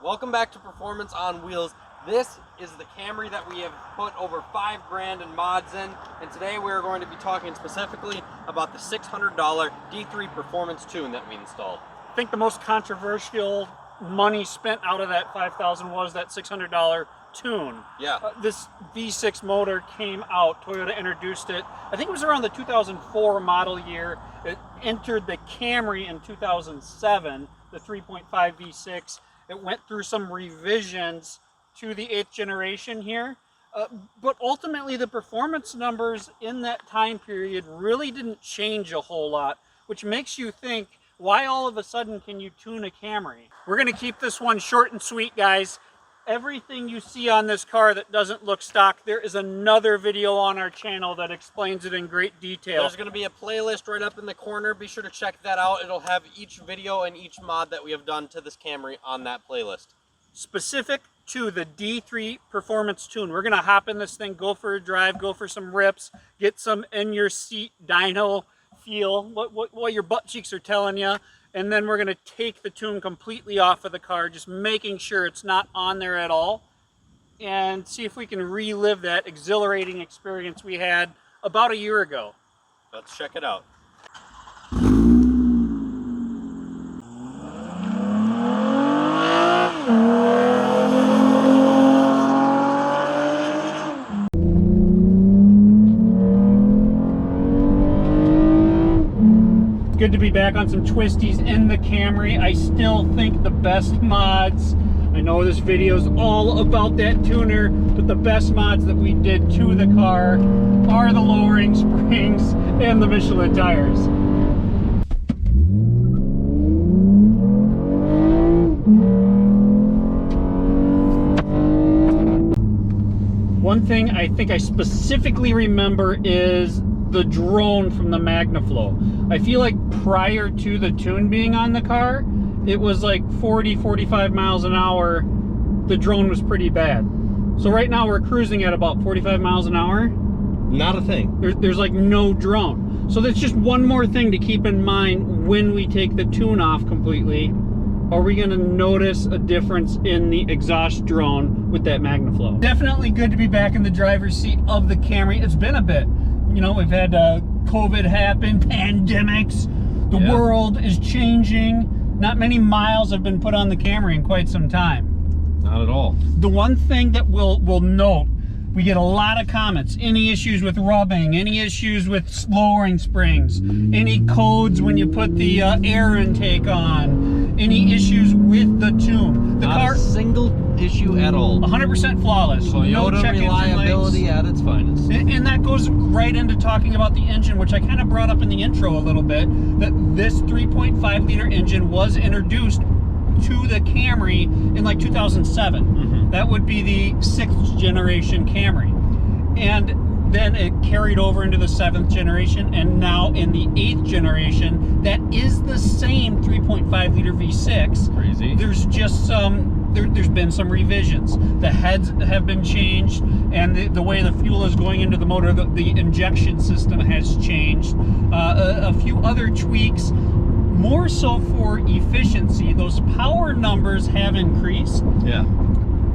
Welcome back to Performance on Wheels. This is the Camry that we have put over $5 grand in mods in, and today we're going to be talking specifically about the $600 D3 Performance tune that we installed. I think the most controversial money spent out of that $5,000 was that $600 tune. Yeah. This V6 motor came out, Toyota introduced it, I think it was around the 2004 model year. It entered the Camry in 2007, the 3.5 V6. It went through some revisions to the 8th generation here, but ultimately the performance numbers in that time period really didn't change a whole lot, which makes you think, why all of a sudden can you tune a Camry? We're going to keep this one short and sweet, guys. Everything you see on this car that doesn't look stock, there is another video on our channel that explains it in great detail. There's going to be a playlist right up in the corner. Be sure to check that out. It'll have each video and each mod that we have done to this Camry on that playlist. Specific to the D3 Performance tune. We're going to hop in this thing, go for a drive, go for some rips, get some in-your-seat dyno feel, what your butt cheeks are telling you. And then we're going to take the tune completely off of the car, just making sure it's not on there at all, and see if we can relive that exhilarating experience we had about a year ago. Let's check it out. Good to be back on some twisties in the Camry. I still think the best mods, I know this video is all about that tuner, but the best mods that we did to the car are the lowering springs and the Michelin tires. One thing I think I specifically remember is the drone from the MagnaFlow. I feel like prior to the tune being on the car, it was like 40-45 miles an hour. The drone was pretty bad. So right now we're cruising at about 45 miles an hour. Not a thing. There's like no drone. So that's just one more thing to keep in mind when we take the tune off completely. Are we going to notice a difference in the exhaust drone with that MagnaFlow? Definitely good to be back in the driver's seat of the Camry. It's been a bit. You know, we've had COVID happen, pandemics, the world is changing. Not many miles have been put on the Camry in quite some time. Not at all. The one thing that we'll note, we get a lot of comments. Any issues with rubbing, any issues with lowering springs, any codes when you put the air intake on, any issues with the tune. The car, not a single issue at all. 100% flawless. Toyota no check reliability at its finest. And that goes right into talking about the engine, which I kind of brought up in the intro a little bit, that this 3.5 liter engine was introduced to the Camry in like 2007. That would be the 6th generation Camry. And then it carried over into the 7th generation, and now in the 8th generation, that is the same 3.5 liter V6. Crazy. There's just there's been some revisions. The heads have been changed, and the way the fuel is going into the motor, the injection system has changed. A few other tweaks, more so for efficiency. Those power numbers have increased. Yeah.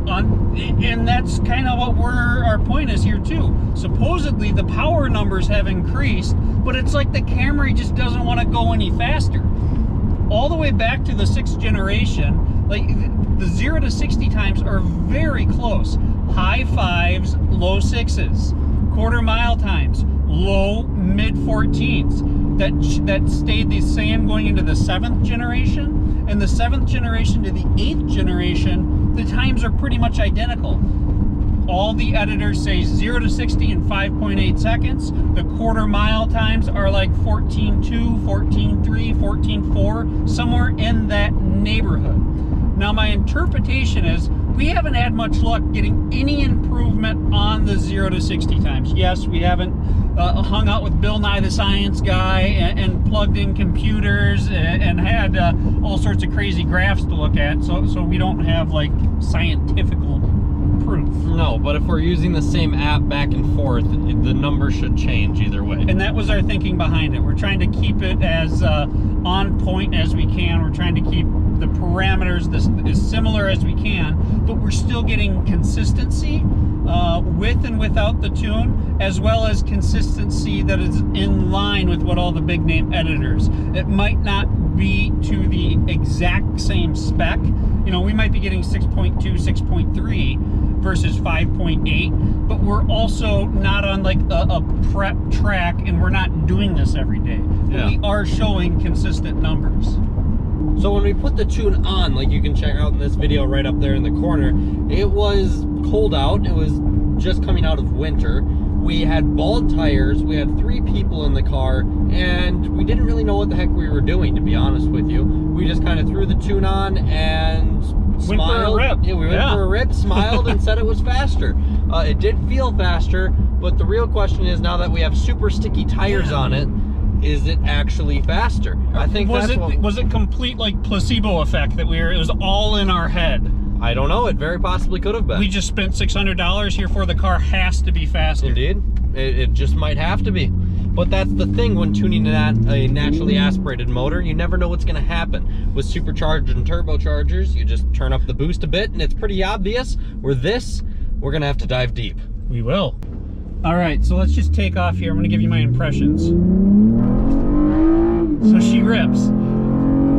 And that's kind of what our point is here too. Supposedly the power numbers have increased, but it's like the Camry just doesn't want to go any faster. All the way back to the 6th generation, like the 0 to 60 times are very close. High 5s, low 6s. Quarter mile times, low mid 14s. That stayed the same going into the 7th generation, and the 7th generation to the 8th generation, the times are pretty much identical. all the editors say 0 to 60 in 5.8 seconds. The quarter mile times are like 14.2, 14.3, 14.4, somewhere in that neighborhood. Now my interpretation is we haven't had much luck getting any improvement on the 0 to 60 times. Yes, we haven't hung out with Bill Nye the Science Guy and plugged in computers and had all sorts of crazy graphs to look at, so we don't have like scientifical proof. No, but if we're using the same app back and forth, the number should change either way. And that was our thinking behind it. We're trying to keep it as on point as we can. We're trying to keep the parameters as similar as we can, but we're still getting consistency with and without the tune, as well as consistency that is in line with what all the big name editors. It might not be to the exact same spec. You know, we might be getting 6.2, 6.3 versus 5.8, but we're also not on like a prep track, and we're not doing this every day. But we are showing consistent numbers. So when we put the tune on, like you can check out in this video right up there in the corner, it was cold out. It was just coming out of winter. We had bald tires. We had 3 people in the car, and we didn't really know what the heck we were doing, to be honest with you. We just kind of threw the tune on and smiled. Went for a rip. Yeah, we went for a rip, smiled, and said it was faster. It did feel faster, but the real question is, now that we have super sticky tires on it, is it actually faster? I think was it complete like placebo effect that it was all in our head? I don't know. It very possibly could have been. We just spent $600 here for the car has to be faster. Indeed, it just might have to be. But that's the thing when tuning a naturally aspirated motor. You never know what's going to happen. With supercharged and turbochargers, you just turn up the boost a bit, and it's pretty obvious. We're going to have to dive deep. We will. All right, so let's just take off here. I'm going to give you my impressions. So she rips.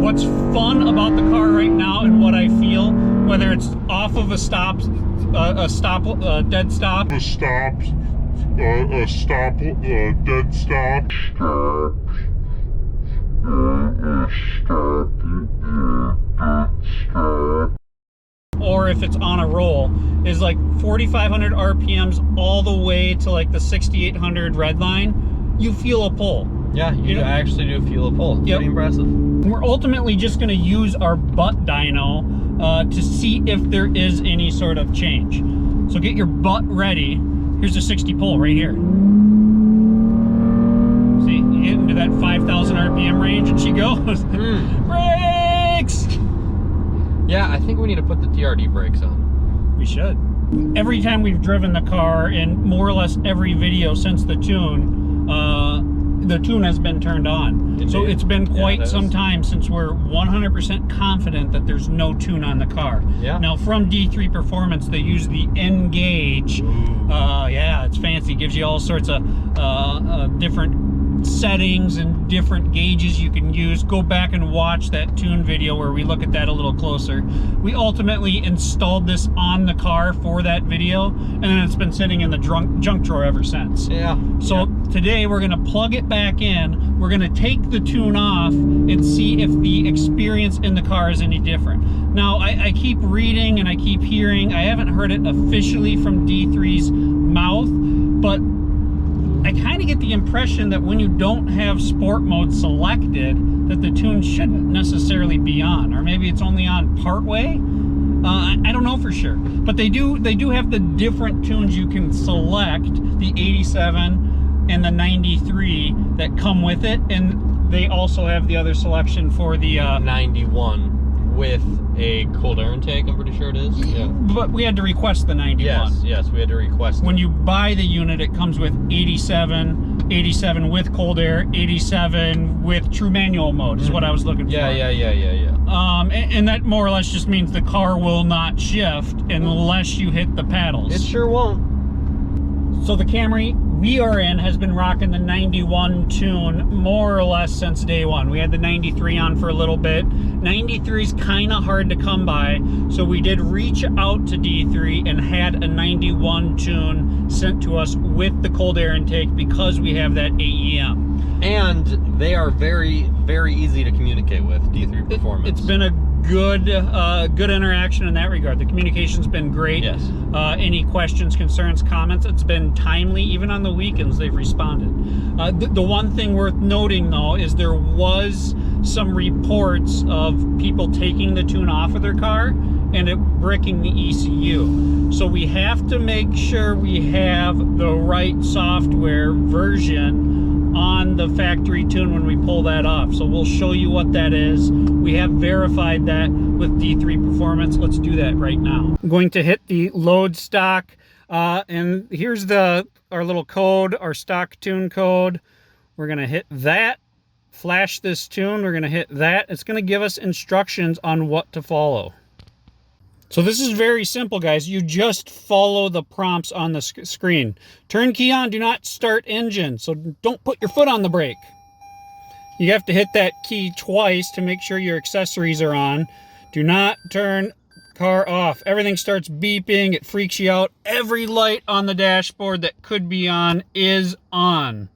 What's fun about the car right now and what I feel, whether it's off of a dead stop, dead stop, or if it's on a roll, is like 4,500 RPMs all the way to like the 6,800 red line. You feel a pull. Yeah, you actually do feel a pull. It's pretty impressive. And we're ultimately just going to use our butt dyno to see if there is any sort of change. So get your butt ready. Here's a 60 pull right here. See, you get into that 5,000 RPM range and she goes, brakes! Yeah, I think we need to put the TRD brakes on. We should. Every time we've driven the car, in more or less every video since the tune has been turned on. Indeed. So it's been quite some time since we're 100% confident that there's no tune on the car. Yeah. Now from D3 Performance, they use the N-Gauge. Yeah, it's fancy. It gives you all sorts of different settings and different gauges you can use. Go back and watch that tune video where we look at that a little closer. We ultimately installed this on the car for that video, and then it's been sitting in the junk drawer ever since. Yeah. So today we're going to plug it back in. We're going to take the tune off and see if the experience in the car is any different. Now I keep reading and I keep hearing, I haven't heard it officially from D3's mouth, but I kind of get the impression that when you don't have sport mode selected, that the tune shouldn't necessarily be on, or maybe it's only on part way. I don't know for sure, but they do have the different tunes you can select, the 87 and the 93 that come with it, and they also have the other selection for the 91 with a cold air intake, I'm pretty sure it is. Yeah. But we had to request the 91. Yes, we had to request it. When you buy the unit, it comes with 87, 87 with cold air, 87 with true manual mode is what I was looking for. Yeah. And that more or less just means the car will not shift unless you hit the paddles. It sure won't. So the Camry we are in has been rocking the 91 tune more or less since day one. We had the 93 on for a little bit. 93 is kind of hard to come by, so we did reach out to D3 and had a 91 tune sent to us with the cold air intake because we have that AEM. And they are very, very easy to communicate with, D3 Performance. It's been a good good interaction in that regard. The communication's been great. Yes. Any questions, concerns, comments, it's been timely. Even on the weekends, they've responded. The one thing worth noting, though, is there was some reports of people taking the tune off of their car and it bricking the ECU. So we have to make sure we have the right software version on the factory tune when we pull that off. So we'll show you what that is. We have verified that with D3 Performance. Let's do that right now. I'm going to hit the load stock, and here's our little code, our stock tune code. We're gonna hit that, flash this tune, we're gonna hit that. It's gonna give us instructions on what to follow. So this is very simple, guys. You just follow the prompts on the screen. Turn key on, do not start engine. So don't put your foot on the brake. You have to hit that key twice to make sure your accessories are on. Do not turn car off. Everything starts beeping, it freaks you out. Every light on the dashboard that could be on is on.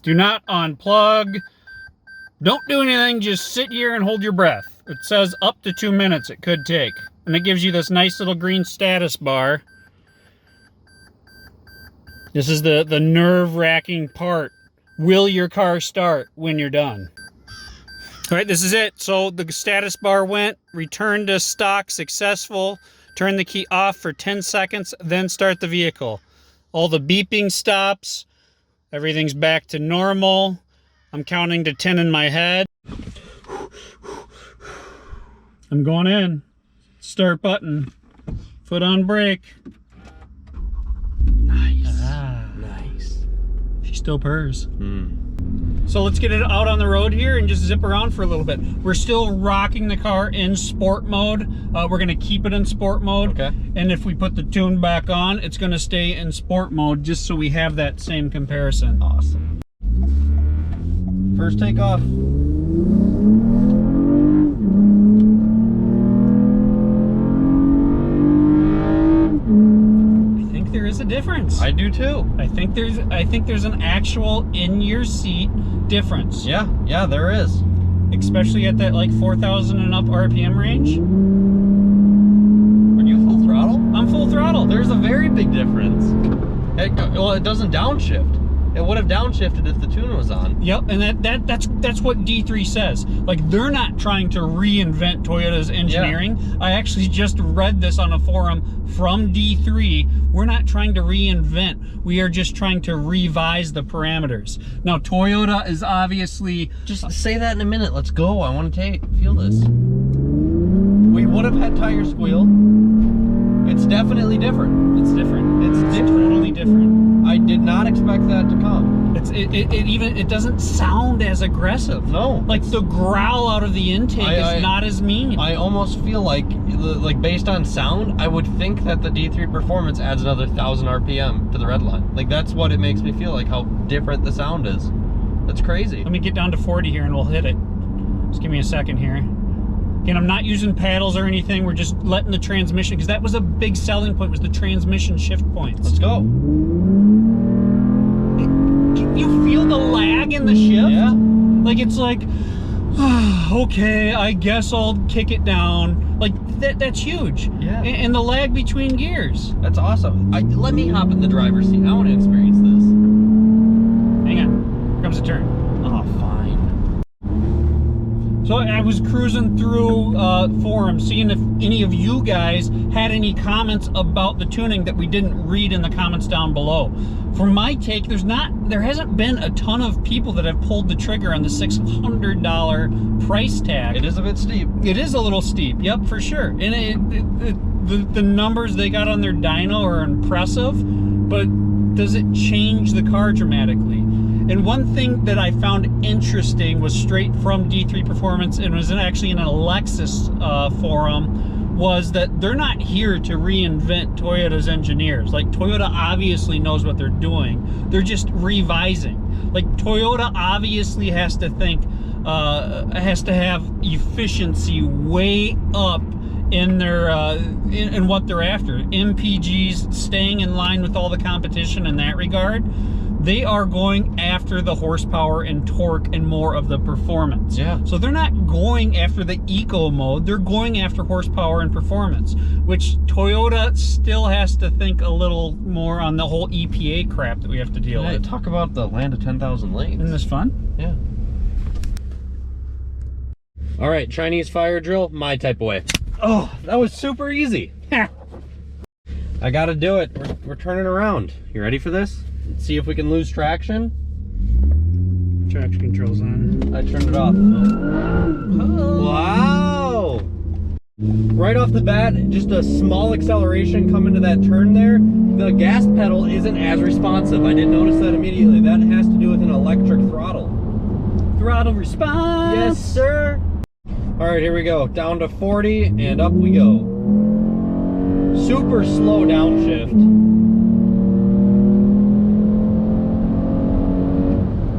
Do not unplug. Don't do anything, just sit here and hold your breath. It says up to 2 minutes it could take. And it gives you this nice little green status bar. This is the nerve-wracking part. Will your car start when you're done? All right, this is it. So the status bar went, return to stock, successful. Turn the key off for 10 seconds, then start the vehicle. All the beeping stops. Everything's back to normal. I'm counting to 10 in my head. I'm going in. Start button. Foot on brake. Nice. Nice. She still purrs. So let's get it out on the road here and just zip around for a little bit. We're still rocking the car in sport mode. We're gonna keep it in sport mode. Okay. And if we put the tune back on, it's gonna stay in sport mode just so we have that same comparison. Awesome. First takeoff. There is a difference. I do too. I think there's an actual in your seat difference. Yeah, there is. Especially at that like 4,000 and up RPM range. Are you full throttle? I'm full throttle. There's a very big difference. It doesn't downshift. It would have downshifted if the tune was on. Yep, and that's what D3 says. Like, they're not trying to reinvent Toyota's engineering. Yeah. I actually just read this on a forum from D3. We're not trying to reinvent. We are just trying to revise the parameters. Now, Toyota is obviously... Just say that in a minute. Let's go. I want to feel this. We would have had tire squeal. It's definitely different. It's different. It's totally different. I did not expect that to come. It doesn't sound as aggressive. No. Like the growl out of the intake is not as mean. I almost feel like based on sound, I would think that the D3 Performance adds another 1,000 RPM to the red line. Like that's what it makes me feel like, how different the sound is. That's crazy. Let me get down to 40 here and we'll hit it. Just give me a second here. Again, I'm not using paddles or anything. We're just letting the transmission, because that was a big selling point, was the transmission shift points. Let's go. Can you feel the lag in the shift? Yeah. Like, it's like, okay, I guess I'll kick it down. Like, that's huge. Yeah. And the lag between gears. That's awesome. Let me hop in the driver's seat. I want to experience this. Hang on. Here comes a turn. Oh, fine. So I was cruising through forums, seeing if any of you guys had any comments about the tuning that we didn't read in the comments down below. For my take, there hasn't been a ton of people that have pulled the trigger on the $600 price tag. It is a bit steep. It is a little steep, yep, for sure. And the numbers they got on their dyno are impressive, but does it change the car dramatically? And one thing that I found interesting was straight from D3 Performance, and was actually in an Lexus forum, was that they're not here to reinvent Toyota's engineers. Like, Toyota obviously knows what they're doing. They're just revising. Like, Toyota obviously has to think, has to have efficiency way up in their in what they're after. MPGs, staying in line with all the competition in that regard. they are going after the horsepower and torque and more of the performance. Yeah. So they're not going after the eco mode, they're going after horsepower and performance, which Toyota still has to think a little more on the whole EPA crap that we have to deal with. Talk about the land of 10,000 lanes. Isn't this fun? Yeah. All right, Chinese fire drill, my type of way. Oh, that was super easy. I gotta do it. We're turning around. You ready for this? Let's see if we can lose traction. Traction control's on. I turned it off. Oh. Wow! Right off the bat, just a small acceleration coming to that turn there. The gas pedal isn't as responsive. I didn't notice that immediately. That has to do with an electric throttle. Throttle response! Yes, sir! All right, here we go. Down to 40 and up we go. Super slow downshift.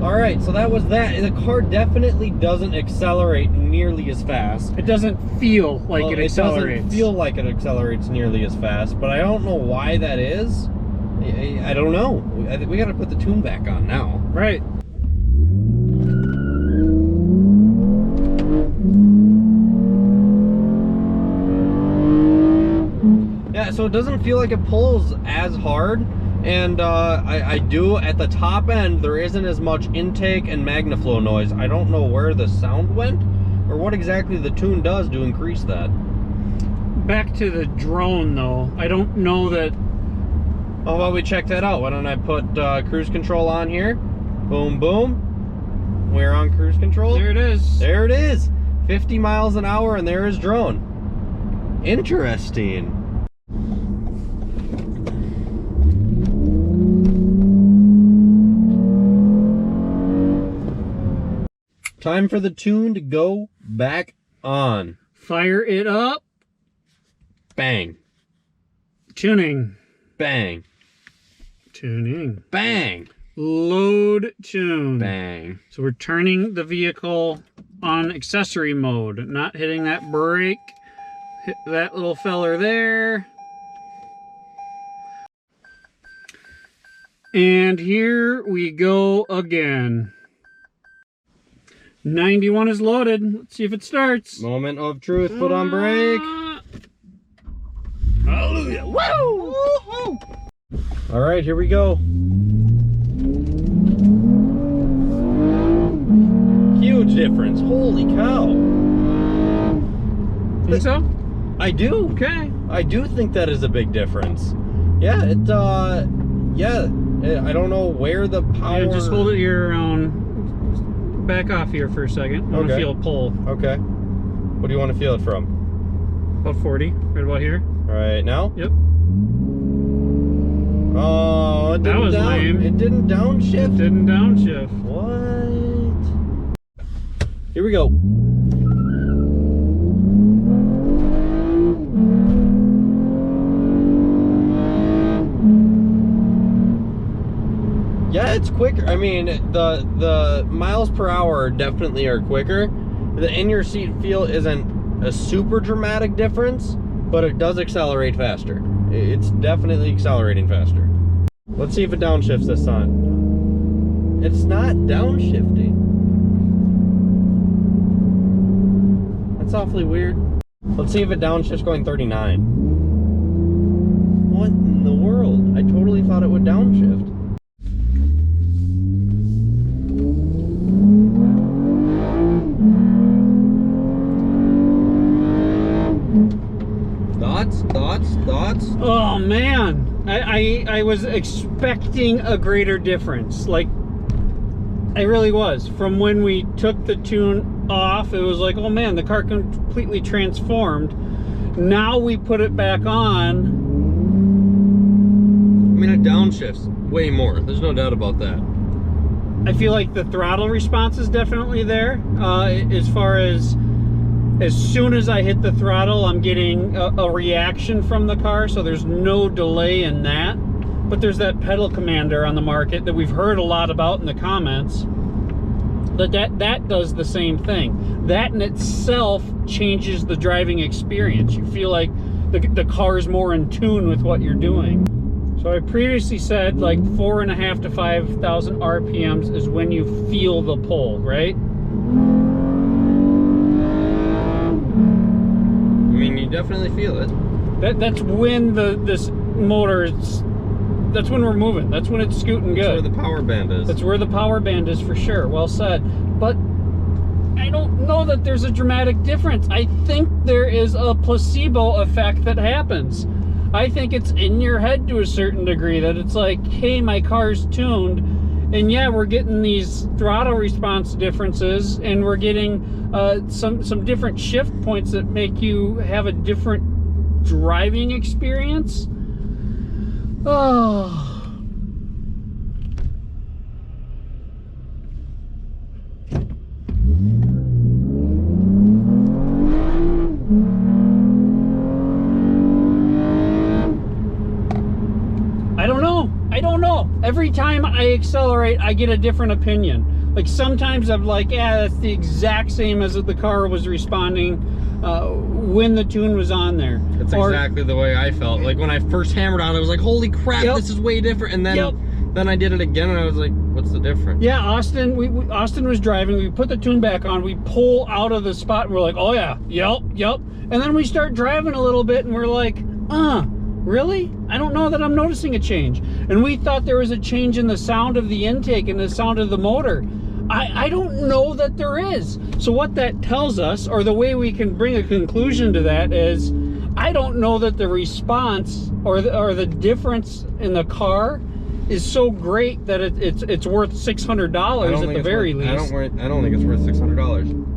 All right, so that was that. The car definitely doesn't accelerate nearly as fast. It doesn't feel like it accelerates. It doesn't feel like it accelerates nearly as fast, but I don't know why that is. I don't know. We got to put the tune back on now. Right. Yeah, so it doesn't feel like it pulls as hard, and I do at the top end. There isn't as much intake and MagnaFlow noise. I don't know where the sound went or what exactly the tune does to increase that. Back to the drone though, I don't know that. Oh, well, we check that out. Why don't I put cruise control on here? Boom, boom. We're on cruise control. There it is. There it is. 50 miles an hour, and there is drone. Interesting. Time for the tune to go back on. Fire it up. Bang. Tuning. Bang. Tuning. Bang. Load tune. Bang. So we're turning the vehicle on accessory mode, not hitting that brake. Hit that little feller there. And here we go again. 91 is loaded. Let's see if it starts. Moment of truth. Put on brake. Hallelujah. Woo! Woo-hoo! All right, here we go. Huge difference. Holy cow. Think so? I do. Okay. I do think that is a big difference. Yeah, yeah. I don't know where the power... Yeah, just hold it here around... Back off here for a second. I want to feel a pull. Okay. What do you want to feel it from? About 40, right about here. Right now? Yep. Oh, it that was lame. It didn't downshift. Didn't downshift. What? Here we go. Yeah, it's quicker. I mean, the miles per hour definitely are quicker. The in-your seat feel isn't a super dramatic difference, but it does accelerate faster. It's definitely accelerating faster. Let's see if it downshifts this time. It's not downshifting. That's awfully weird. Let's see if it downshifts going 39. What in the world? I totally thought it would downshift. Thoughts? Oh man, I was expecting a greater difference. Like, I really was. From when we took the tune off, it was like, oh man, the car completely transformed. Now we put it back on. I mean, it downshifts way more. There's no doubt about that. I feel like the throttle response is definitely there. As far as soon as I hit the throttle, I'm getting a reaction from the car, so there's no delay in that. But there's that pedal commander on the market that we've heard a lot about in the comments. That does the same thing. That in itself changes the driving experience. You feel like the car is more in tune with what you're doing. So I previously said like 4,500 to 5,000 RPMs is when you feel the pull, right? I mean, you definitely feel it. That's when this motor is, that's when we're moving. That's when it's scooting good. That's where the power band is. That's where the power band is for sure. Well said. But I don't know that there's a dramatic difference. I think there is a placebo effect that happens. I think it's in your head to a certain degree, that it's like, hey, my car's tuned, and yeah, we're getting these throttle response differences, and we're getting some different shift points that make you have a different driving experience. Oh. I don't know. Every time I accelerate, I get a different opinion. Like sometimes I'm like, yeah, that's the exact same as if the car was responding when the tune was on there. That's exactly the way I felt. Like when I first hammered on it, I was like, holy crap, Yep. this is way different. And then, Yep. then I did it again and I was like, what's the difference? Yeah, Austin, Austin was driving, we put the tune back on, we pull out of the spot, and we're like, oh yeah, yep. And then we start driving a little bit and we're like, really? I don't know that I'm noticing a change. And we thought there was a change in the sound of the intake and the sound of the motor. I don't know that there is. So what that tells us, or the way we can bring a conclusion to that, is I don't know that the response or the difference in the car is so great that it's worth $600 at the very least. I don't think it's worth $600.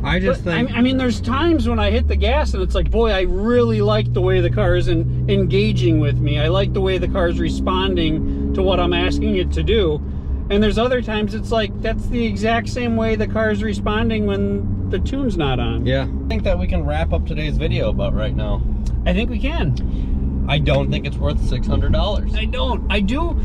I just think... I mean, there's times when I hit the gas and it's like, boy, I really like the way the car is engaging with me. I like the way the car is responding to what I'm asking it to do. And there's other times it's like, that's the exact same way the car is responding when the tune's not on. Yeah. I think that we can wrap up today's video about right now. I think we can. I don't think it's worth $600. I don't. I do.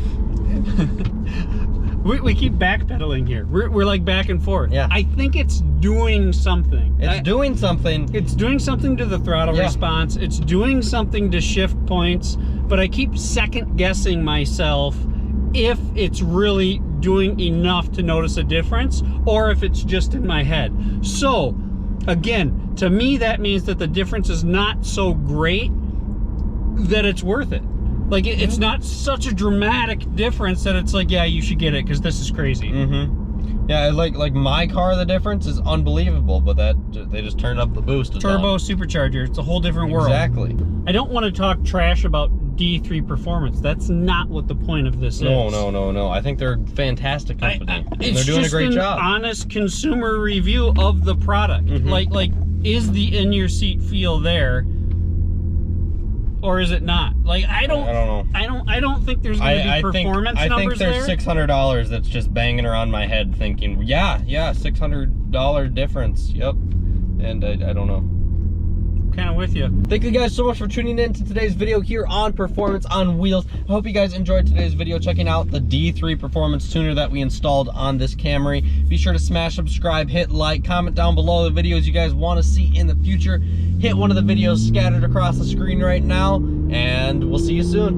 We keep backpedaling here. We're like back and forth. Yeah. I think it's doing something. It's doing something. It's doing something to the throttle response. It's doing something to shift points. But I keep second guessing myself if it's really doing enough to notice a difference, or if it's just in my head. So, again, to me that means that the difference is not so great that it's worth it. Like, it's not such a dramatic difference that it's like, yeah, you should get it because this is crazy. Yeah, like my car, the difference is unbelievable, but they just turned up the boost. Turbo supercharger, it's a whole different world. Exactly. I don't want to talk trash about D3 Performance. That's not what the point of this is. No. I think they're a fantastic company. They're doing a great job. It's just an honest consumer review of the product. Like, is the in-your-seat feel there? Or is it not? Like, I don't know. I don't think there's going to be performance numbers there. I think there's $600 that's just banging around my head thinking, yeah, $600 difference. Yep. And I don't know. Kind of with you. Thank you guys so much for tuning in to today's video here on Performance on Wheels. I hope you guys enjoyed today's video, checking out the D3 Performance tuner that we installed on this Camry. Be sure to smash subscribe, hit like, comment down below the videos you guys want to see in the future. Hit one of the videos scattered across the screen right now, and we'll see you soon.